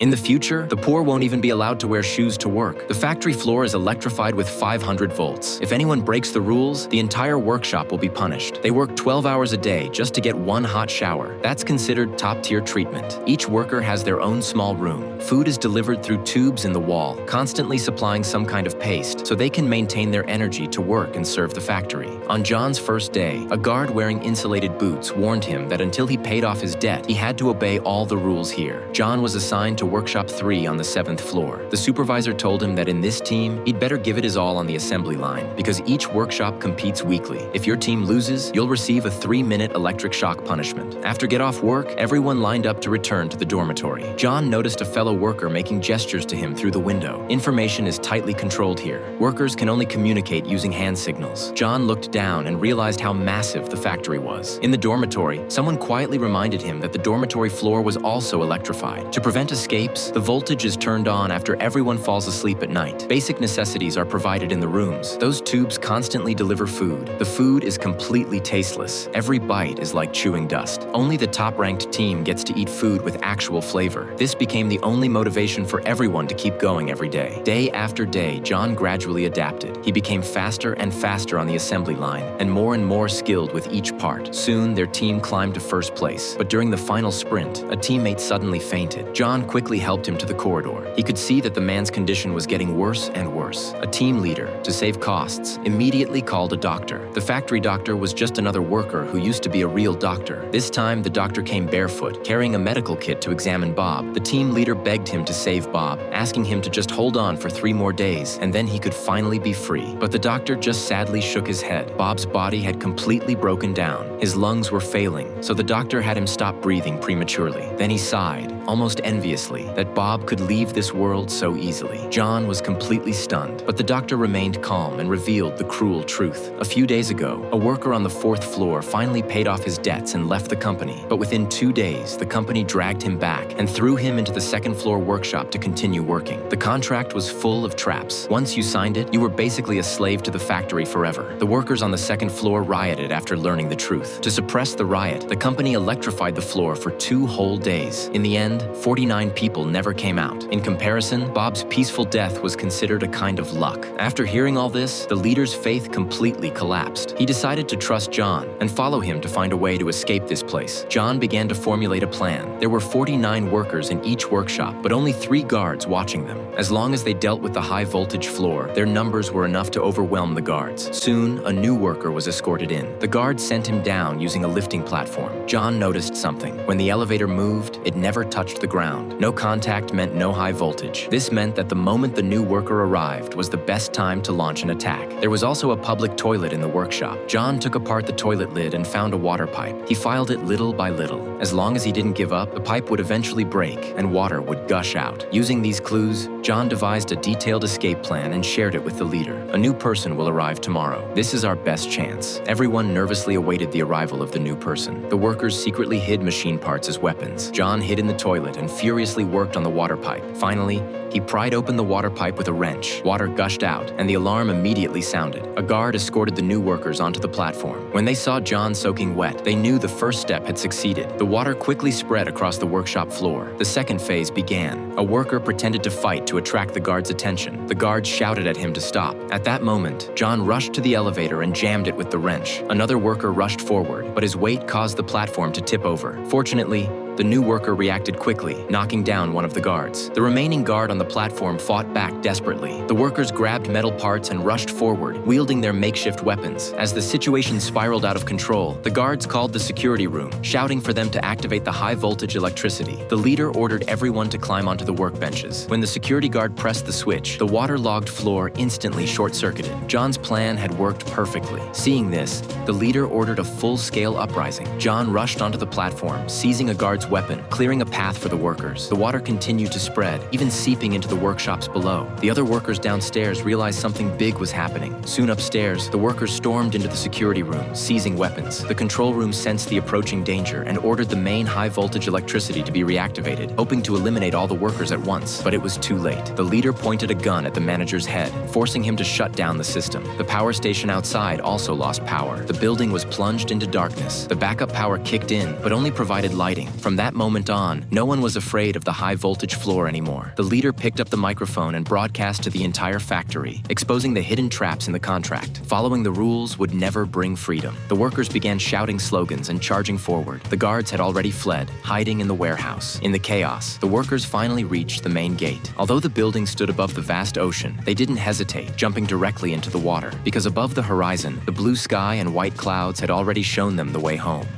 In the future, the poor won't even be allowed to wear shoes to work. The factory floor is electrified with 500 volts. If anyone breaks the rules, the entire workshop will be punished. They work 12 hours a day just to get one hot shower. That's considered top-tier treatment. Each worker has their own small room. Food is delivered through tubes in the wall, constantly supplying some kind of paste, so they can maintain their energy to work and serve the factory. On John's first day, a guard wearing insulated boots warned him that until he paid off his debt, he had to obey all the rules here. John was assigned to Workshop 3 on the 7th floor. The supervisor told him that in this team, he'd better give it his all on the assembly line because each workshop competes weekly. If your team loses, you'll receive a 3-minute electric shock punishment. After get off work, everyone lined up to return to the dormitory. John noticed a fellow worker making gestures to him through the window. Information is tightly controlled here. Workers can only communicate using hand signals. John looked down and realized how massive the factory was. In the dormitory, someone quietly reminded him that the dormitory floor was also electrified. To prevent escapes, the voltage is turned on after everyone falls asleep at night. Basic necessities are provided in the rooms. Those tubes constantly deliver food. The food is completely tasteless. Every bite is like chewing dust. Only the top-ranked team gets to eat food with actual flavor. This became the only motivation for everyone to keep going every day. Day after day, John gradually adapted. He became faster and faster on the assembly line and more skilled with each part. Soon, their team climbed to first place. But during the final sprint, a teammate suddenly fainted. John quickly helped him to the corridor. He could see that the man's condition was getting worse and worse. A team leader, to save costs, immediately called a doctor. The factory doctor was just another worker who used to be a real doctor. This time, the doctor came barefoot, carrying a medical kit to examine Bob. The team leader begged him to save Bob, asking him to just hold on for 3 more days, and then he could finally be free. But the doctor just sadly shook his head. Bob's body had completely broken down. His lungs were failing, so the doctor had him stop breathing prematurely. Then he sighed, almost enviously, that Bob could leave this world so easily. John was completely stunned, but the doctor remained calm and revealed the cruel truth. A few days ago, a worker on the 4th floor finally paid off his debts and left the company. But within 2 days, the company dragged him back and threw him into the 2nd floor workshop to continue working. The contract was full of traps. Once you signed it, you were basically a slave to the factory forever. The workers on the 2nd floor rioted after learning the truth. To suppress the riot, the company electrified the floor for 2 whole days. In the end, 49 people never came out. In comparison, Bob's peaceful death was considered a kind of luck. After hearing all this, the leader's faith completely collapsed. He decided to trust John and follow him to find a way to escape this place. John began to formulate a plan. There were 49 workers in each workshop, but only 3 guards watching them. As long as they dealt with the high-voltage floor, their numbers were enough to overwhelm the guards. Soon, a new worker was escorted in. The guards sent him down using a lifting platform. John noticed something. When the elevator moved, it never touched the ground. No contact meant no high voltage. This meant that the moment the new worker arrived was the best time to launch an attack. There was also a public toilet in the workshop. John took apart the toilet lid and found a water pipe. He filed it little by little. As long as he didn't give up, the pipe would eventually break and water would gush out. Using these clues, John devised a detailed escape plan and shared it with the leader. A new person will arrive tomorrow. This is our best chance. Everyone nervously awaited the arrival of the new person. The workers secretly hid machine parts as weapons. John hid in the toilet and furiously worked on the water pipe. Finally, he pried open the water pipe with a wrench. Water gushed out, and the alarm immediately sounded. A guard escorted the new workers onto the platform. When they saw John soaking wet, they knew the first step had succeeded. The water quickly spread across the workshop floor. The second phase began. A worker pretended to fight to attract the guard's attention. The guard shouted at him to stop. At that moment, John rushed to the elevator and jammed it with the wrench. Another worker rushed forward, but his weight caused the platform to tip over. Fortunately, the new worker reacted quickly, knocking down one of the guards. The remaining guard on the platform fought back desperately. The workers grabbed metal parts and rushed forward, wielding their makeshift weapons. As the situation spiraled out of control, the guards called the security room, shouting for them to activate the high-voltage electricity. The leader ordered everyone to climb onto the workbenches. When the security guard pressed the switch, the waterlogged floor instantly short-circuited. John's plan had worked perfectly. Seeing this, the leader ordered a full-scale uprising. John rushed onto the platform, seizing a guard's weapon, clearing a path for the workers. The water continued to spread, even seeping into the workshops below. The other workers downstairs realized something big was happening. Soon upstairs, the workers stormed into the security room, seizing weapons. The control room sensed the approaching danger and ordered the main high-voltage electricity to be reactivated, hoping to eliminate all the workers at once. But it was too late. The leader pointed a gun at the manager's head, forcing him to shut down the system. The power station outside also lost power. The building was plunged into darkness. The backup power kicked in, but only provided lighting. From that moment on, no one was afraid of the high-voltage floor anymore. The leader picked up the microphone and broadcast to the entire factory, exposing the hidden traps in the contract. Following the rules would never bring freedom. The workers began shouting slogans and charging forward. The guards had already fled, hiding in the warehouse. In the chaos, the workers finally reached the main gate. Although the building stood above the vast ocean, they didn't hesitate, jumping directly into the water, because above the horizon, the blue sky and white clouds had already shown them the way home.